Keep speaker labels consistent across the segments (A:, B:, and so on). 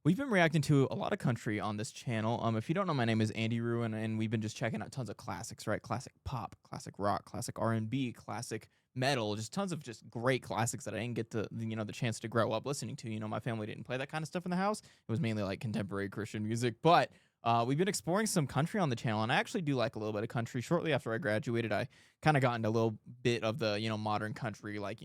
A: We've been reacting to a lot of country on this channel. If you don't know, my name is itsandiroo, and we've been just checking out tons of classics, right? Classic pop, classic rock, classic R&B, classic metal, just tons of just great classics that I didn't get the chance to grow up listening to. My family didn't play that kind of stuff in the house. It was mainly like contemporary Christian music, but we've been exploring some country on the channel, and I actually do like a little bit of country. Shortly after I graduated, I kind of got into a little bit of the, modern country, like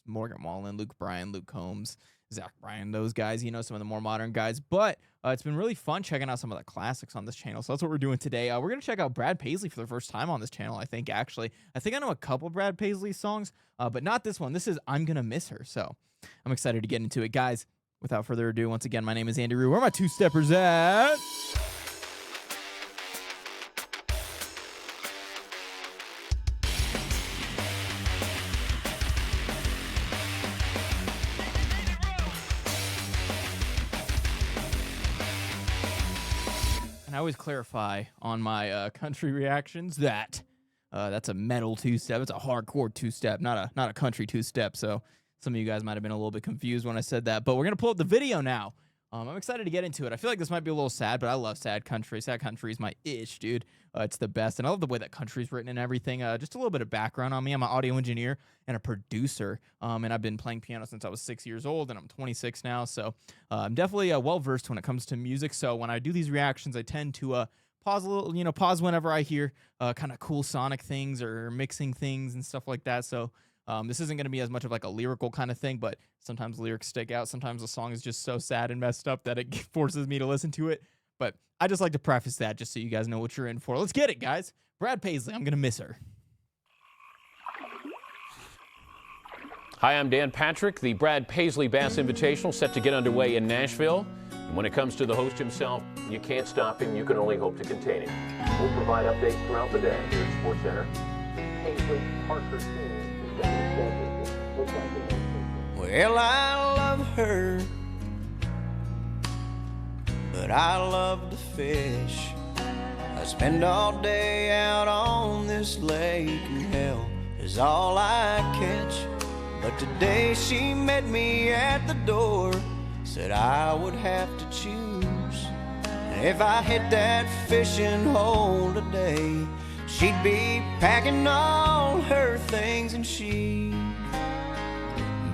A: Morgan Wallen, Luke Bryan, Luke Combs, Zach Bryan, those guys, some of the more modern guys. But it's been really fun checking out some of the classics on this channel. So that's what we're doing today. We're going to check out Brad Paisley for the first time on this channel, I think, actually. I think I know a couple Brad Paisley songs, but not this one. This is I'm Gonna Miss Her. So I'm excited to get into it. Guys, without further ado, once again, my name is itsandiroo. Where are my two-steppers at? And I always clarify on my country reactions that that's a metal two-step. It's a hardcore two-step, not a country two-step. So some of you guys might have been a little bit confused when I said that. But we're going to pull up the video now. I'm excited to get into it. I feel like this might be a little sad, but I love sad country. Sad country is my ish, dude. It's the best. And I love the way that country's written and everything. Just a little bit of background on me. I'm an audio engineer and a producer. And I've been playing piano since I was 6 years old, and I'm 26 now. So I'm definitely well-versed when it comes to music. So when I do these reactions, I tend to pause a little, pause whenever I hear kind of cool sonic things or mixing things and stuff like that. So this isn't going to be as much of like a lyrical kind of thing, but sometimes lyrics stick out. Sometimes the song is just so sad and messed up that it forces me to listen to it. But I just like to preface that just so you guys know what you're in for. Let's get it, guys. Brad Paisley, I'm going to miss her.
B: Hi, I'm Dan Patrick. The Brad Paisley Bass Invitational set to get underway in Nashville. And when it comes to the host himself, you can't stop him. You can only hope to contain him. We'll provide updates throughout the day here at Sports Center. Paisley, Parker,
C: well, I love her, but I love to fish. I spend all day out on this lake, and hell is all I catch. But today she met me at the door, said I would have to choose. And if I hit that fishing hole today, she'd be packing all her things and she'd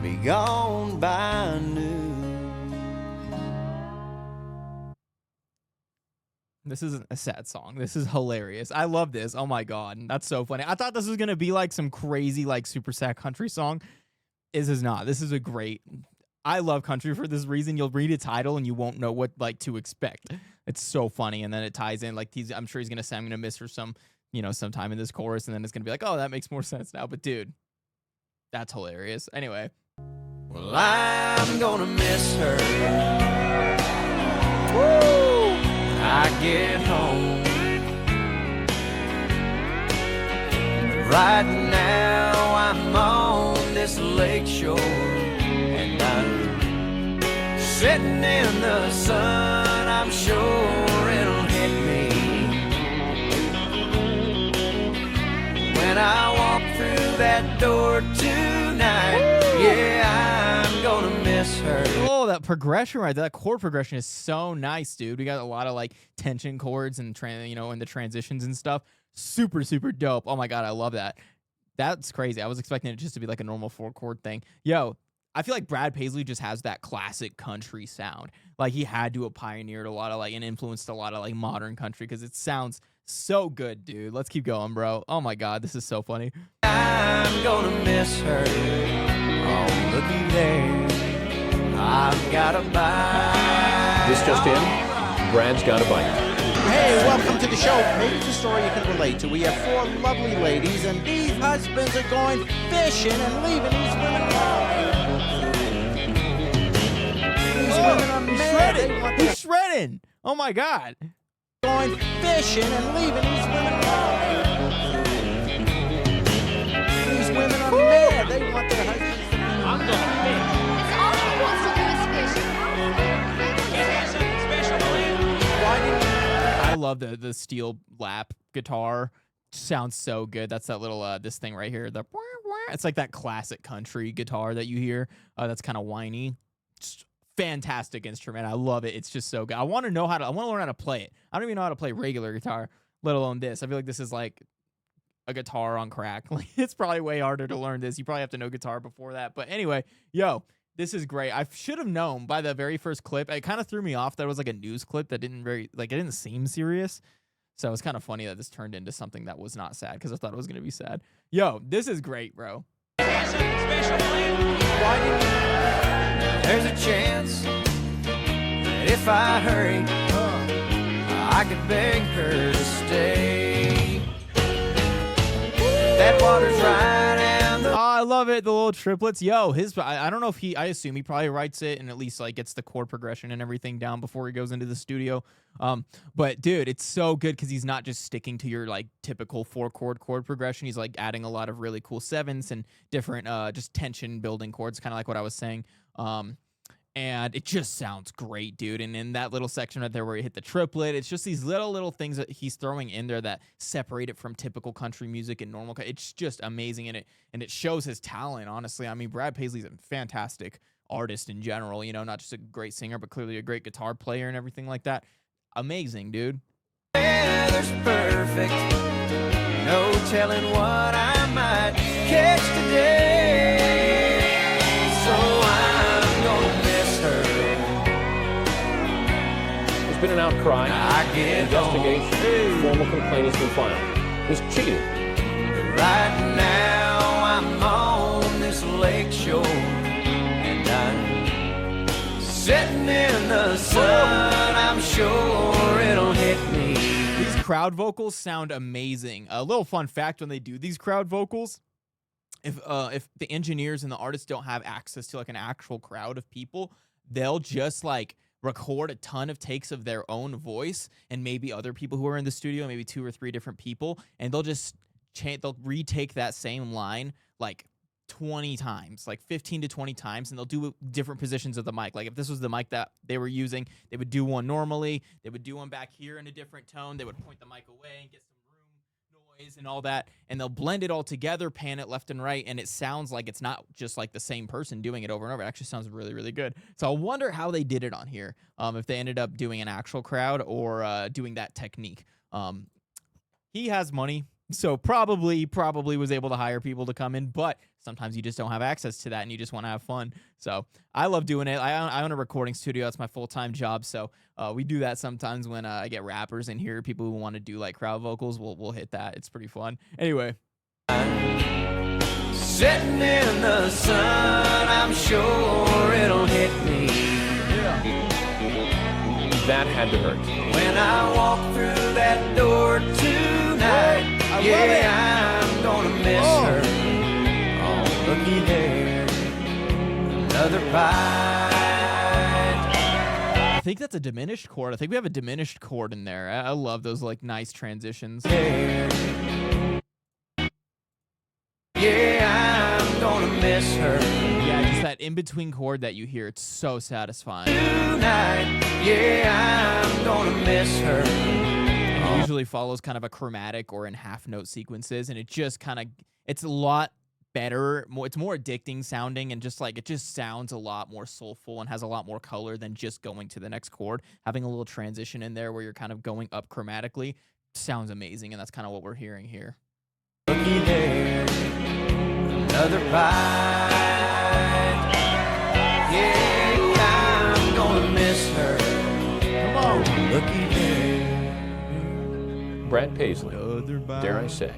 C: be gone by noon.
A: This isn't a sad song. This is hilarious. I love this. Oh my God. That's so funny. I thought this was going to be like some crazy, like super sad country song. This is not. This is a great. I love country for this reason. You'll read a title and you won't know what like to expect. It's so funny. And then it ties in like I'm sure he's going to say I'm going to miss her sometime in this chorus, and then it's gonna be like, oh, that makes more sense now. But dude, that's hilarious. Anyway,
C: well, I'm gonna miss her. Woo! When I get home. Right now I'm on this lake shore, and I'm sitting in the sun. I'm sure it'll hit me when I walk through that door tonight. Yeah, I'm gonna miss her.
A: Oh, that progression right there, that chord progression is so nice, dude. We got a lot of like tension chords and and the transitions and stuff. Super, super dope. Oh my God, I love that. That's crazy. I was expecting it just to be like a normal 4-chord thing. Yo, I feel like Brad Paisley just has that classic country sound. Like he had to have pioneered a lot of and influenced a lot of modern country because it sounds so good, dude. Let's keep going, bro. Oh my God, this is so funny.
C: I'm gonna miss her. Oh, looky there. I've got a bite.
B: This just in, Brad's got a bite.
D: Hey, welcome to the show. Maybe it's a story you can relate to. We have 4 lovely ladies, and these husbands are going fishing and leaving these women alone. These women are mad.
A: He's shredding. Oh my God.
D: Going fishing and leaving these women alone. These women are mad. They want their husbands to be. I'm gonna fish.
E: All he wants to do is fish.
D: Why didn't you?
A: I love the steel lap guitar. Sounds so good. That's that little this thing right here. It's like that classic country guitar that you hear. That's kind of whiny. Just fantastic instrument. I love it. It's just so good. I want to learn how to play it. I don't even know how to play regular guitar, let alone this. I feel like this is like a guitar on crack. Like, it's probably way harder to learn this. You probably have to know guitar before that. But anyway, yo, this is great. I should have known by the very first clip. It kind of threw me off that it was like a news clip that it didn't seem serious. So it's kind of funny that this turned into something that was not sad because I thought it was going to be sad. Yo, this is great, bro.
C: There's a chance that if I hurry, I could beg her to stay. That water's right and the
A: I love it. The little triplets. Yo, I don't know if I assume he probably writes it and at least like gets the chord progression and everything down before he goes into the studio. But dude, it's so good because he's not just sticking to your like typical 4-chord chord progression. He's like adding a lot of really cool sevenths and different just tension building chords, kind of like what I was saying. And it just sounds great, dude. And in that little section right there where you hit the triplet, it's just these little things that he's throwing in there that separate it from typical country music and normal. It's just amazing, and it shows his talent, honestly. I mean, Brad Paisley's a fantastic artist in general, you know, not just a great singer, but clearly a great guitar player and everything like that. Amazing, dude.
C: weather's perfect. No telling what I might catch today. So I'm gonna miss her.
B: There's been an outcry.
C: I get
B: Investigation. Formal complaint has been filed. He's cheating.
C: Right now I'm on this lake shore, and I'm sitting in the sun. I'm sure it'll hit me.
A: These crowd vocals sound amazing. A little fun fact when they do these crowd vocals, if the engineers and the artists don't have access to like an actual crowd of people, they'll just like record a ton of takes of their own voice and maybe other people who are in the studio, maybe 2 or 3 different people, and they'll just they'll retake that same line like 20 times, like 15 to 20 times, and they'll do different positions of the mic. Like if this was the mic that they were using, they would do one normally, they would do one back here in a different tone, they would point the mic away and get some room noise and all that, and they'll blend it all together, pan it left and right, and it sounds like it's not just like the same person doing it over and over. It actually sounds really, really good. So I wonder how they did it on here, if they ended up doing an actual crowd or doing that technique. He has money, so probably was able to hire people to come in, but sometimes you just don't have access to that and you just want to have fun. So I love doing it. I own a recording studio. That's my full-time job. So we do that sometimes when I get rappers in here, people who want to do like crowd vocals. We'll hit that. It's pretty fun. Anyway.
C: Sitting in the sun, I'm sure it'll hit me.
B: That had to hurt.
C: When I walk through that door tonight, I'm gonna miss her. Oh, looky there, another bite.
A: I think that's a diminished chord. I think we have a diminished chord in there. I love those like nice transitions.
C: Yeah, I'm gonna miss her.
A: Yeah, just that in-between chord that you hear. It's so satisfying.
C: Tonight, yeah, I'm gonna miss her.
A: It usually follows kind of a chromatic or in half-note sequences, and it just kind of, it's a lot better. It's more addicting sounding, and just like, it just sounds a lot more soulful and has a lot more color than just going to the next chord. Having a little transition in there where you're kind of going up chromatically sounds amazing, and that's kind of what we're hearing here.
C: Looky there, another bite. Yeah, I'm gonna miss her.
A: Come on.
C: Looky there.
B: Brad Paisley, dare I say,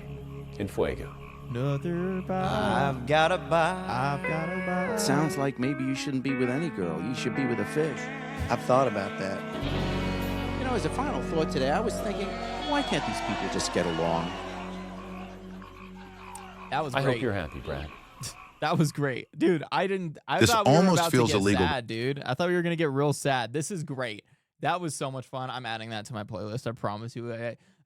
B: in Fuego.
A: Another bite.
C: I've got a bite.
A: I've got a bite.
D: Sounds like maybe you shouldn't be with any girl. You should be with a fish.
F: I've thought about that.
D: You know, as a final thought today, I was thinking, why can't these people just get along?
A: That was
B: I
A: great.
B: hope you're happy, Brad.
A: That was great. Dude, I
G: This
A: thought we were
G: almost
A: about
G: feels
A: to get
G: illegal.
A: sad, dude. I thought we were going to get real sad. This is great. That was so much fun. I'm adding that to my playlist. I promise you.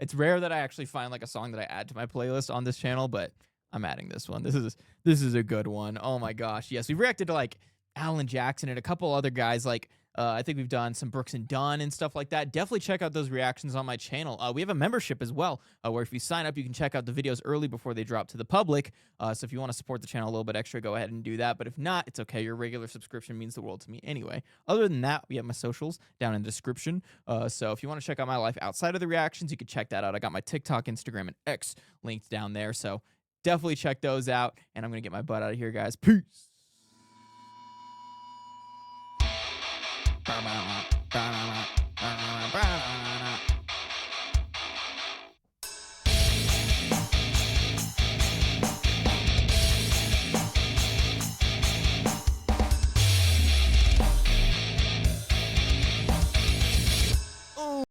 A: It's rare that I actually find like a song that I add to my playlist on this channel, but I'm adding this one. This is a good one. Oh my gosh. Yes, we reacted to like Alan Jackson and a couple other guys. Like I think we've done some Brooks and Dunn and stuff like that. Definitely check out those reactions on my channel. We have a membership as well, where if you sign up, you can check out the videos early before they drop to the public. So if you want to support the channel a little bit extra, go ahead and do that. But if not, it's okay. Your regular subscription means the world to me anyway. Other than that, we have my socials down in the description. So if you want to check out my life outside of the reactions, you can check that out. I got my TikTok, Instagram, and X linked down there. So definitely check those out. And I'm going to get my butt out of here, guys. Peace.